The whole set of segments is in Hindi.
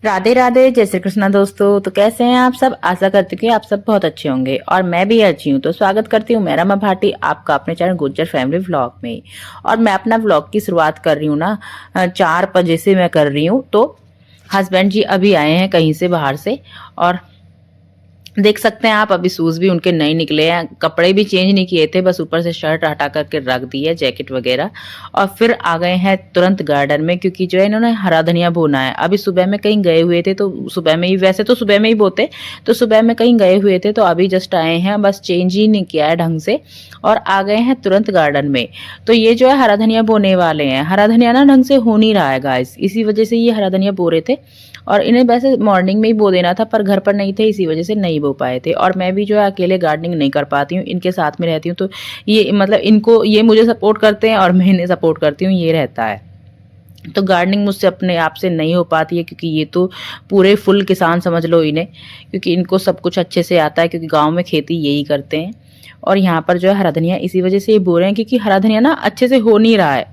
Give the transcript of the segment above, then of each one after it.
राधे राधे, जय श्री कृष्णा दोस्तों। तो कैसे हैं आप सब? आशा करती हूँ कि आप सब बहुत अच्छे होंगे और मैं भी अच्छी हूँ। तो स्वागत करती हूँ मैं रमा भाटी आपका अपने चैनल गुज्जर फैमिली व्लॉग में। और मैं अपना व्लॉग की शुरुआत कर रही हूँ ना 4 बजे से मैं कर रही हूँ। तो हस्बैंड जी अभी आए हैं कहीं से बाहर से और देख सकते हैं आप, अभी शूज भी उनके नए निकले हैं, कपड़े भी चेंज नहीं किए थे, बस ऊपर से शर्ट हटा करके रख दी है, जैकेट वगैरह। और फिर आ गए हैं तुरंत गार्डन में, क्योंकि जो है इन्होंने हरा धनिया बोना है। अभी सुबह में कहीं गए हुए थे तो सुबह में ही, वैसे तो सुबह में ही बोते, तो सुबह में कहीं गए हुए थे तो अभी जस्ट आए हैं, बस चेंज ही नहीं किया है ढंग से और आ गए हैं तुरंत गार्डन में। तो ये जो है हरा धनिया बोने वाले हैं। हरा धनिया ना ढंग से हो नहीं रहा है गाइस, इसी वजह से ये हरा धनिया बो रहे थे। और इन्हें वैसे मॉर्निंग में ही बो देना था पर घर पर नहीं थे, इसी वजह से नहीं बो पाए थे। और मैं भी जो है अकेले गार्डनिंग नहीं कर पाती हूँ, इनके साथ में रहती हूँ। तो ये मतलब इनको, ये मुझे सपोर्ट करते हैं और मैं इन्हें सपोर्ट करती हूँ, ये रहता है। तो गार्डनिंग मुझसे अपने आप से नहीं हो पाती है, क्योंकि ये तो पूरे फुल किसान समझ लो इन्हें, क्योंकि इनको सब कुछ अच्छे से आता है, क्योंकि गांव में खेती यही करते हैं। और यहाँ पर जो है हरा धनिया इसी वजह से ये बो रहे हैं, क्योंकि हरा धनिया ना अच्छे से हो नहीं रहा है।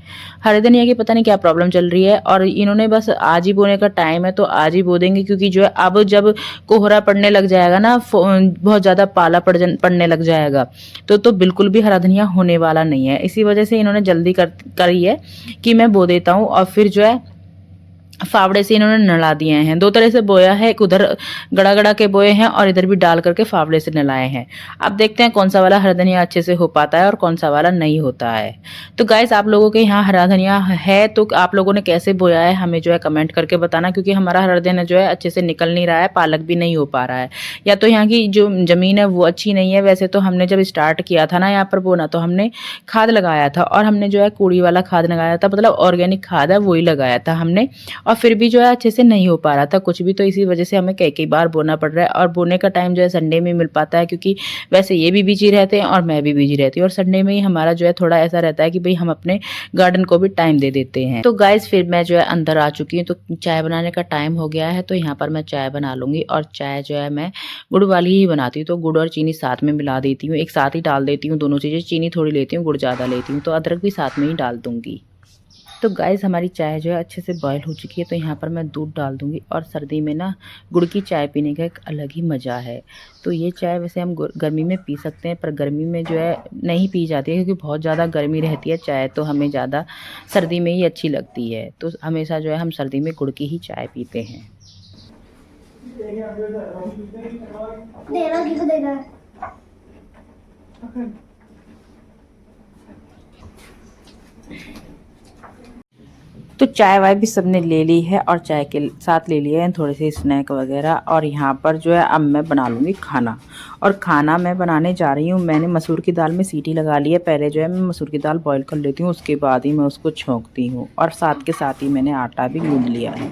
हरे धनिया की पता नहीं क्या प्रॉब्लम चल रही है और इन्होंने बस आज ही बोने का टाइम है तो आज ही बो देंगे, क्योंकि जो है अब जब कोहरा पड़ने लग जाएगा ना, बहुत ज़्यादा पाला पड़ने लग जाएगा, तो बिल्कुल भी हरा धनिया होने वाला नहीं है। इसी वजह से इन्होंने जल्दी करी है कि मैं बो देता हूँ। और फिर जो है फावड़े से इन्होंने नला दिए हैं, 2 तरह से बोया है, एक उधर गड़ा गड़ा के बोए हैं और इधर भी डाल करके फावड़े से नलाए हैं। अब देखते हैं कौन सा वाला हरा धनिया अच्छे से हो पाता है और कौन सा वाला नहीं होता है। तो गाइस, आप लोगों के यहाँ हरा धनिया है तो आप लोगों ने कैसे बोया है हमें जो है कमेंट करके बताना, क्योंकि हमारा हरा धनिया जो है अच्छे से निकल नहीं रहा है, पालक भी नहीं हो पा रहा है। या तो यहाँ की जो जमीन है वो अच्छी नहीं है। वैसे तो हमने जब स्टार्ट किया था ना यहाँ पर बोना, तो हमने खाद लगाया था और हमने जो है कूड़ी वाला खाद लगाया था, मतलब ऑर्गेनिक खाद है वही लगाया था हमने। और फिर भी जो है अच्छे से नहीं हो पा रहा था कुछ भी, तो इसी वजह से हमें कई कई बार बोना पड़ रहा है। और बोने का टाइम जो है संडे में मिल पाता है, क्योंकि वैसे ये भी बिजी रहते हैं और मैं भी बिजी रहती हूँ, और संडे में ही हमारा जो है थोड़ा ऐसा रहता है कि भाई हम अपने गार्डन को भी टाइम दे देते हैं। तो गाइस, फिर मैं जो है अंदर आ चुकी हूँ, तो चाय बनाने का टाइम हो गया है। तो यहाँ पर मैं चाय बना लूंगी और चाय जो है मैं गुड़ वाली ही बनाती हूँ, तो गुड़ और चीनी साथ में मिला देती हूँ, एक साथ ही डाल देती हूँ दोनों चीज़ें। चीनी थोड़ी लेती हूँ, गुड़ ज़्यादा लेती हूँ, तो अदरक भी साथ में ही डाल दूंगी। तो गाइस, हमारी चाय जो है अच्छे से बॉयल हो चुकी है, तो यहाँ पर मैं दूध डाल दूंगी। और सर्दी में ना गुड़ की चाय पीने का एक अलग ही मज़ा है। तो ये चाय वैसे हम गर्मी में पी सकते हैं, पर गर्मी में जो है नहीं पी जाती है, क्योंकि बहुत ज़्यादा गर्मी रहती है। चाय तो हमें ज़्यादा सर्दी में ही अच्छी लगती है, तो हमेशा जो है हम सर्दी में गुड़ की ही चाय पीते हैं। तो चाय वाय भी सबने ले ली है और चाय के साथ ले लिए हैं थोड़े से स्नैक वगैरह। और यहाँ पर जो है अब मैं बना लूँगी खाना। और खाना मैं बनाने जा रही हूँ, मैंने मसूर की दाल में सीटी लगा ली है। पहले जो है मैं मसूर की दाल बॉईल कर लेती हूँ, उसके बाद ही मैं उसको छौंकती हूँ। और साथ के साथ ही मैंने आटा भी गूँध लिया है।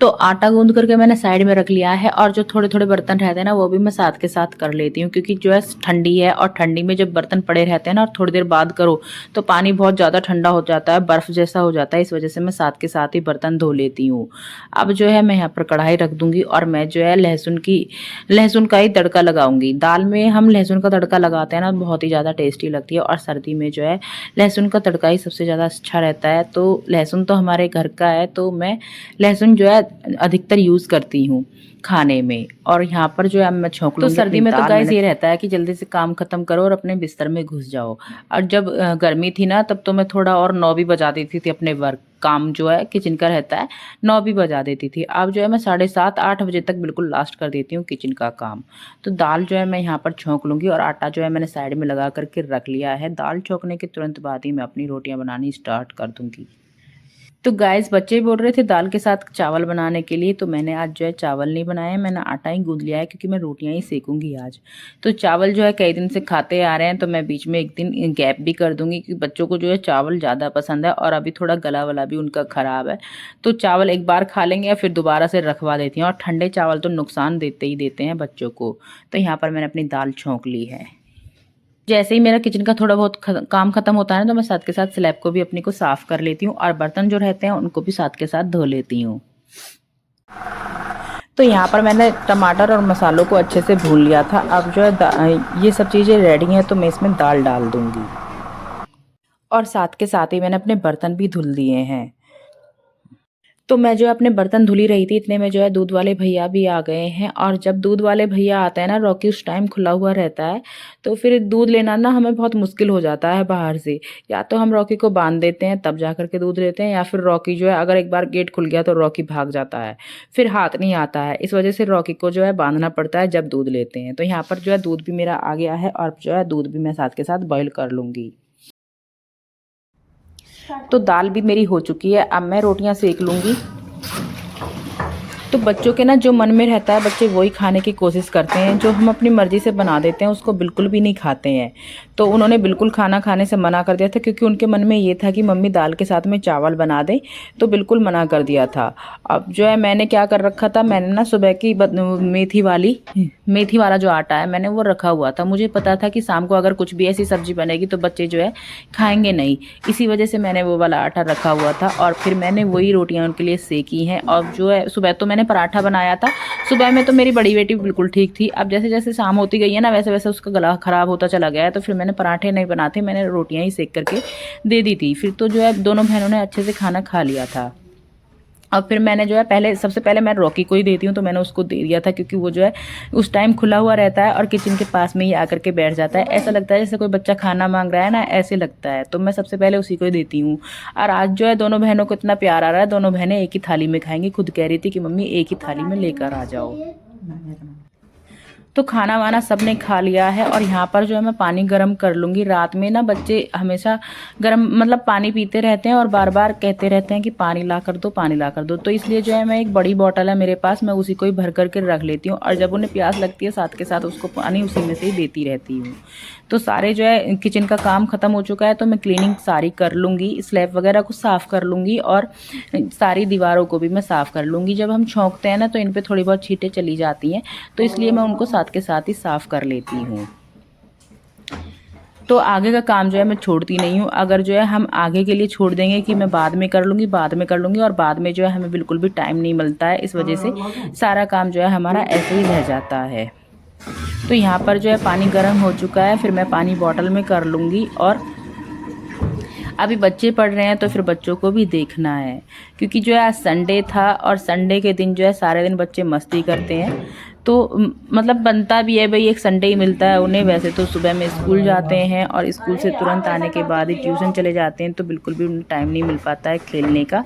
तो आटा गूंद करके मैंने साइड में रख लिया है। और जो थोड़े थोड़े बर्तन रहते हैं ना, वो भी मैं साथ के साथ कर लेती हूँ, क्योंकि जो है ठंडी है और ठंडी में जब बर्तन पड़े रहते हैं ना और थोड़ी देर बाद करो तो पानी बहुत ज़्यादा ठंडा हो जाता है, बर्फ़ जैसा हो जाता है। इस वजह से मैं साथ के साथ ही बर्तन धो लेती हूँ। अब जो है मैं यहाँ पर कढ़ाई रख दूँगी और मैं जो है लहसुन का ही तड़का लगाऊंगी। दाल में हम लहसुन का तड़का लगाते हैं ना, बहुत ही ज़्यादा टेस्टी लगती है। और सर्दी में जो है लहसुन का तड़का ही सबसे ज़्यादा अच्छा रहता है। तो लहसुन तो हमारे घर का है, तो मैं लहसुन जो है अधिकतर यूज़ करती हूँ खाने में। और यहाँ पर जो है मैं छौंक लूँगी। तो सर्दी में तो गाइस ये रहता है कि जल्दी से काम खत्म करो और अपने बिस्तर में घुस जाओ। और जब गर्मी थी ना, तब तो मैं थोड़ा और 9 भी बजा देती थी अपने वर्क काम जो है किचन का रहता है, 9 भी बजा देती थी। अब जो है मैं 7:30-8 बजे तक बिल्कुल लास्ट कर देती हूँ किचन का काम। तो दाल जो है मैं यहाँ पर छौंक लूँगी और आटा जो है मैंने साइड में लगा करके रख लिया है। दाल छौंकने के तुरंत बाद ही मैं अपनी रोटियाँ बनानी स्टार्ट कर दूँगी। तो गाइस, बच्चे बोल रहे थे दाल के साथ चावल बनाने के लिए, तो मैंने आज जो है चावल नहीं बनाया, मैंने आटा ही गूंद लिया है, क्योंकि मैं रोटियां ही सेकूंगी आज। तो चावल जो है कई दिन से खाते आ रहे हैं, तो मैं बीच में एक दिन गैप भी कर दूंगी, क्योंकि बच्चों को जो है चावल ज़्यादा पसंद है और अभी थोड़ा गला वाला भी उनका ख़राब है। तो चावल एक बार खा लेंगे या फिर दोबारा से रखवा देती हैं, और ठंडे चावल तो नुकसान देते ही देते हैं बच्चों को। तो यहाँ पर मैंने अपनी दाल छौंक ली है। जैसे ही मेरा किचन का थोड़ा बहुत काम खत्म होता है ना, तो मैं साथ के साथ स्लैब को भी अपनी को साफ कर लेती हूँ और बर्तन जो रहते हैं उनको भी साथ के साथ धो लेती हूँ। तो यहाँ पर मैंने टमाटर और मसालों को अच्छे से भून लिया था। अब जो है ये सब चीज़ें रेडी हैं, तो मैं इसमें दाल डाल दूँगी। और साथ के साथ ही मैंने अपने बर्तन भी धुल दिए हैं। तो मैं जो है अपने बर्तन धुली रही थी, इतने में जो है दूध वाले भैया भी आ गए हैं। और जब दूध वाले भैया आते हैं ना, रॉकी उस टाइम खुला हुआ रहता है, तो फिर दूध लेना ना हमें बहुत मुश्किल हो जाता है बाहर से। या तो हम रॉकी को बांध देते हैं तब जा करके दूध लेते हैं, या फिर रॉकी जो है अगर एक बार गेट खुल गया तो रॉकी भाग जाता है, फिर हाथ नहीं आता है। इस वजह से रॉकी को जो है बांधना पड़ता है जब दूध लेते हैं। तो यहाँ पर जो है दूध भी मेरा आ गया है और जो है दूध भी मैं साथ के साथ बॉईल कर लूँगी। तो दाल भी मेरी हो चुकी है, अब मैं रोटियां सेक लूँगी। तो बच्चों के ना जो मन में रहता है बच्चे वही खाने की कोशिश करते हैं, जो हम अपनी मर्ज़ी से बना देते हैं उसको बिल्कुल भी नहीं खाते हैं। तो उन्होंने बिल्कुल खाना खाने से मना कर दिया था, क्योंकि उनके मन में ये था कि मम्मी दाल के साथ में चावल बना दें, तो बिल्कुल मना कर दिया था। अब जो है मैंने क्या कर रखा था, मैंने ना सुबह की मेथी वाला जो आटा है मैंने वो रखा हुआ था। मुझे पता था कि शाम को अगर कुछ भी ऐसी सब्जी बनेगी तो बच्चे जो है खाएंगे नहीं, इसी वजह से मैंने वो वाला आटा रखा हुआ था। और फिर मैंने वही रोटियां उनके लिए सेकी हैं। और जो है सुबह तो मैंने पराठा बनाया था, सुबह में तो मेरी बड़ी बेटी बिल्कुल ठीक थी। अब जैसे जैसे शाम होती गई है ना, वैसे वैसे उसका गला खराब होता चला गया है, तो फिर मैंने पराठे नहीं बनाते, मैंने रोटियां ही सेक करके दे दी थी। फिर तो जो है दोनों बहनों ने अच्छे से खाना खा लिया था। अब फिर मैंने जो है सबसे पहले मैं रॉकी को ही देती हूँ, तो मैंने उसको दे दिया था, क्योंकि वो जो है उस टाइम खुला हुआ रहता है और किचन के पास में ही आकर के बैठ जाता है। ऐसा लगता है जैसे कोई बच्चा खाना मांग रहा है ना, ऐसे लगता है। तो मैं सबसे पहले उसी को ही देती हूँ। और आज जो है दोनों बहनों को इतना प्यार आ रहा है, दोनों बहनें एक ही थाली में खाएंगी। खुद कह रही थी कि मम्मी एक ही थाली में लेकर आ जाओ। तो खाना वाना सब ने खा लिया है। और यहाँ पर जो है मैं पानी गर्म कर लूँगी। रात में ना बच्चे हमेशा गर्म मतलब पानी पीते रहते हैं और बार बार कहते रहते हैं कि पानी ला कर दो, पानी ला कर दो। तो इसलिए जो है मैं एक बड़ी बॉटल है मेरे पास, मैं उसी को ही भर करके रख लेती हूँ। और जब उन्हें प्यास लगती है साथ के साथ उसको पानी उसी में से ही देती रहती हूँ। तो सारे जो है किचन का काम ख़त्म हो चुका है, तो मैं क्लीनिंग सारी कर लूँगी, स्लैब वगैरह को साफ़ कर लूँगी और सारी दीवारों को भी मैं साफ़ कर लूँगी। जब हम छौंकते हैं ना तो इन पर थोड़ी बहुत छींटें चली जाती हैं, तो इसलिए मैं उनको साथ के साथ ही साफ़ कर लेती हूँ। तो आगे का काम जो है मैं छोड़ती नहीं हूँ। अगर जो है हम आगे के लिए छोड़ देंगे कि मैं बाद में कर लूँगी, बाद में कर लूँगी, और बाद में जो है हमें बिल्कुल भी टाइम नहीं मिलता है, इस वजह से सारा काम जो है हमारा ऐसे ही रह जाता है। तो यहाँ पर जो है पानी गर्म हो चुका है, फिर मैं पानी बॉटल में कर लूँगी। और अभी बच्चे पढ़ रहे हैं तो फिर बच्चों को भी देखना है, क्योंकि जो है आज संडे था और संडे के दिन जो है सारे दिन बच्चे मस्ती करते हैं। तो मतलब बनता भी है भाई, एक संडे ही मिलता है उन्हें। वैसे तो सुबह में स्कूल जाते हैं और स्कूल से तुरंत आने के बाद ही ट्यूशन चले जाते हैं, तो बिल्कुल भी उन्हें टाइम नहीं मिल पाता है खेलने का।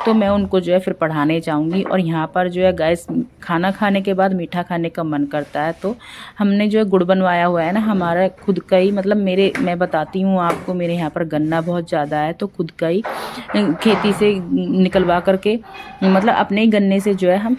तो मैं उनको जो है फिर पढ़ाने जाऊंगी। और यहाँ पर जो है गैस खाना खाने के बाद मीठा खाने का मन करता है, तो हमने जो है गुड़ बनवाया हुआ है ना हमारा खुद का ही, मतलब मैं बताती हूँ आपको, मेरे यहाँ पर गन्ना बहुत ज़्यादा है, तो खुद का ही खेती से निकलवा करके मतलब अपने ही गन्ने से जो है हम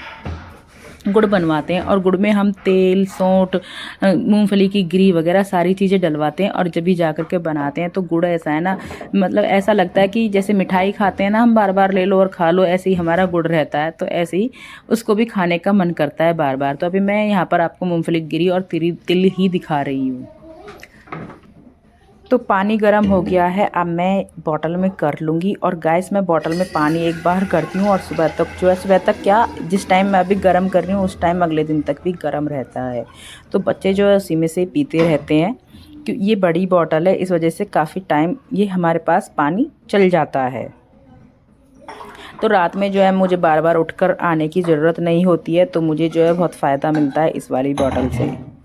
गुड़ बनवाते हैं। और गुड़ में हम तेल, सौंठ, मूंगफली की गिरी वगैरह सारी चीज़ें डलवाते हैं और जब भी जा कर के बनाते हैं। तो गुड़ ऐसा है ना, मतलब ऐसा लगता है कि जैसे मिठाई खाते हैं ना हम, बार बार ले लो और खा लो, ऐसे ही हमारा गुड़ रहता है। तो ऐसे ही उसको भी खाने का मन करता है बार बार। तो अभी मैं यहाँ पर आपको मूंगफली की गिरी और तिल ही दिखा रही हूँ। तो पानी गर्म हो गया है, अब मैं बॉटल में कर लूँगी। और गैस मैं बॉटल में पानी एक बार करती हूँ और सुबह तक जो है, सुबह तक क्या, जिस टाइम मैं अभी गर्म कर रही हूँ उस टाइम अगले दिन तक भी गर्म रहता है। तो बच्चे जो है उसी में से पीते रहते हैं, क्योंकि ये बड़ी बॉटल है, इस वजह से काफ़ी टाइम ये हमारे पास पानी चल जाता है। तो रात में जो है मुझे बार बार उठकर आने की ज़रूरत नहीं होती है, तो मुझे जो है बहुत फ़ायदा मिलता है इस वाली बॉटल से।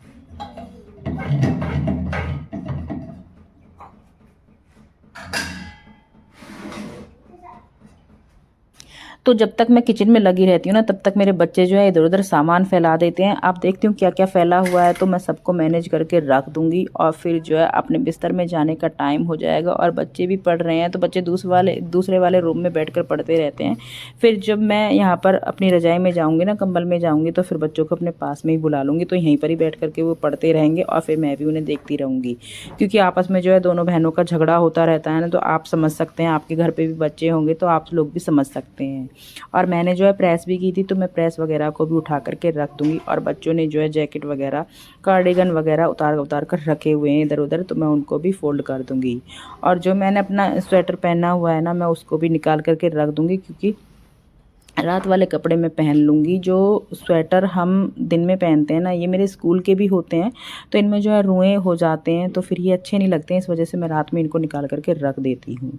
तो जब तक मैं किचन में लगी रहती हूँ ना, तब तक मेरे बच्चे जो है इधर उधर सामान फैला देते हैं। आप देखती हूँ क्या क्या फैला हुआ है, तो मैं सबको मैनेज करके रख दूँगी। और फिर जो है अपने बिस्तर में जाने का टाइम हो जाएगा। और बच्चे भी पढ़ रहे हैं, तो बच्चे दूसरे वाले रूम में बैठकर पढ़ते रहते हैं। फिर जब मैं यहाँ पर अपनी रजाई में जाऊँगी ना, कंबल में जाऊँगी, तो फिर बच्चों को अपने पास में ही बुला लूँगी, तो यहीं पर ही बैठ करके वो पढ़ते रहेंगे और फिर मैं भी उन्हें देखती रहूँगी। क्योंकि आपस में जो है दोनों बहनों का झगड़ा होता रहता है ना, तो आप समझ सकते हैं, आपके घर पर भी बच्चे होंगे तो आप लोग भी समझ सकते हैं। और मैंने जो है प्रेस भी की थी, तो मैं प्रेस वगैरह को भी उठा करके रख दूँगी। और बच्चों ने जो है जैकेट वगैरह, कार्डिगन वगैरह उतार कर रखे हुए हैं इधर उधर, तो मैं उनको भी फ़ोल्ड कर दूँगी। और जो मैंने अपना स्वेटर पहना हुआ है ना, मैं उसको भी निकाल करके रख दूँगी, क्योंकि रात वाले कपड़े में पहन लूँगी। जो स्वेटर हम दिन में पहनते हैं ना, ये मेरे स्कूल के भी होते हैं, तो इनमें जो है रुएँ हो जाते हैं, तो फिर ये अच्छे नहीं लगते हैं, इस वजह से मैं रात में इनको निकाल करके रख देती हूँ।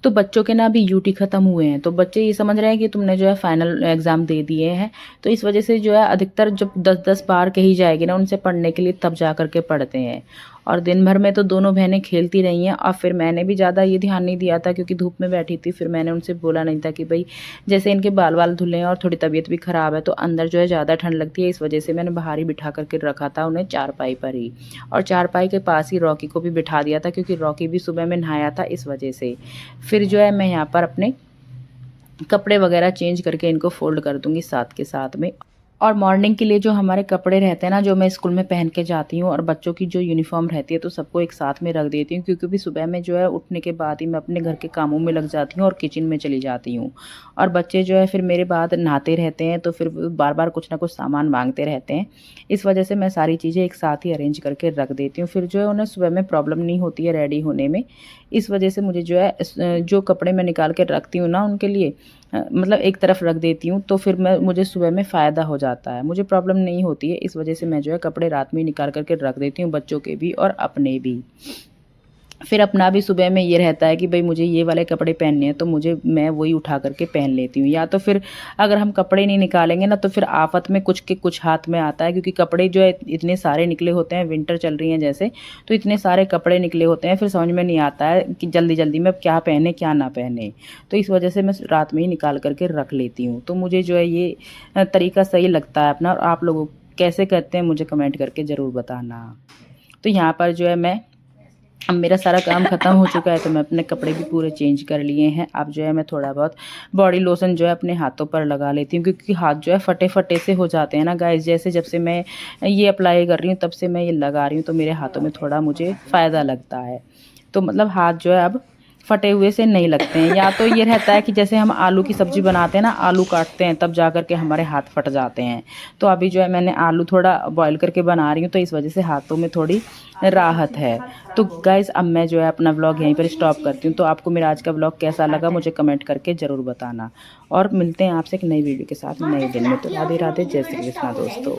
तो बच्चों के ना अभी यूटी ख़त्म हुए हैं, तो बच्चे ये समझ रहे हैं कि तुमने जो है फाइनल एग्ज़ाम दे दिए हैं। तो इस वजह से जो है अधिकतर जब 10-10 बार कही जाएगी ना उनसे पढ़ने के लिए, तब जा कर के पढ़ते हैं। और दिन भर में तो दोनों बहनें खेलती रही हैं, और फिर मैंने भी ज़्यादा ये ध्यान नहीं दिया था क्योंकि धूप में बैठी थी। फिर मैंने उनसे बोला नहीं था कि भई जैसे इनके बाल-वाल धुले हैं और थोड़ी तबीयत भी ख़राब है, तो अंदर जो है ज़्यादा ठंड लगती है, इस वजह से मैंने बाहर ही बिठा कर के रखा था उन्हें चारपाई पर ही। और चारपाई के पास ही रॉकी को भी बिठा दिया था क्योंकि रॉकी भी सुबह में नहाया था, इस वजह से। फिर जो है मैं यहाँ पर अपने कपड़े वगैरह चेंज करके इनको फ़ोल्ड कर दूँगी साथ के साथ में। और मॉर्निंग के लिए जो हमारे कपड़े रहते हैं ना, जो मैं स्कूल में पहन के जाती हूँ, और बच्चों की जो यूनिफ़ॉर्म रहती है, तो सबको एक साथ में रख देती हूँ क्योंकि भी सुबह में जो है उठने के बाद ही मैं अपने घर के कामों में लग जाती हूँ और किचन में चली जाती हूँ। और बच्चे जो है फिर मेरे बाद नहाते रहते हैं, तो फिर बार-बार कुछ ना कुछ सामान माँगते रहते हैं। इस वजह से मैं सारी चीज़ें एक साथ ही अरेंज करके रख देती हूँ। फिर जो है उन्हें सुबह में प्रॉब्लम नहीं होती है रेडी होने में। इस वजह से मुझे जो है जो कपड़े मैं निकाल के रखती हूँ ना उनके लिए, मतलब एक तरफ रख देती हूँ, तो फिर मुझे सुबह में फ़ायदा हो जाता है, मुझे प्रॉब्लम नहीं होती है। इस वजह से मैं जो है कपड़े रात में ही निकाल कर के रख देती हूँ, बच्चों के भी और अपने भी। फिर अपना भी सुबह में ये रहता है कि भई मुझे ये वाले कपड़े पहनने हैं, तो मैं वही उठा कर के पहन लेती हूँ। या तो फिर अगर हम कपड़े नहीं निकालेंगे ना, तो फिर आफ़त में कुछ के कुछ हाथ में आता है, क्योंकि कपड़े जो है इतने सारे निकले होते हैं, विंटर चल रही है जैसे, तो इतने सारे कपड़े निकले होते हैं, फिर समझ में नहीं आता है कि जल्दी-जल्दी में क्या पहने, क्या ना पहने। तो इस वजह से मैं रात में ही निकाल कर के रख लेती हूँ। तो मुझे जो है ये तरीका सही लगता है अपना, और आप लोग कैसे करते हैं मुझे कमेंट करके ज़रूर बताना। तो यहाँ पर जो है अब मेरा सारा काम ख़त्म हो चुका है, तो मैं अपने कपड़े भी पूरे चेंज कर लिए हैं। अब जो है मैं थोड़ा बहुत बॉडी लोशन जो है अपने हाथों पर लगा लेती हूँ, क्योंकि हाथ जो है फटे-फटे से हो जाते हैं ना गाइस। जैसे जब से मैं ये अप्लाई कर रही हूँ, तब से मैं ये लगा रही हूँ, तो मेरे हाथों में थोड़ा मुझे फ़ायदा लगता है। तो मतलब हाथ जो है अब फटे हुए से नहीं लगते हैं। या तो ये रहता है कि जैसे हम आलू की सब्ज़ी बनाते हैं ना, आलू काटते हैं तब जा कर के हमारे हाथ फट जाते हैं। तो अभी जो है मैंने आलू थोड़ा बॉयल करके बना रही हूँ, तो इस वजह से हाथों में थोड़ी राहत है। तो गाइज़ अब मैं जो है अपना व्लॉग यहीं पर स्टॉप करती हूँ। तो आपको मेरा आज का व्लॉग कैसा लगा मुझे कमेंट करके ज़रूर बताना, और मिलते हैं आपसे एक नई वीडियो के साथ नए दिन में। तो राधे राधे, जय श्री कृष्णा दोस्तों।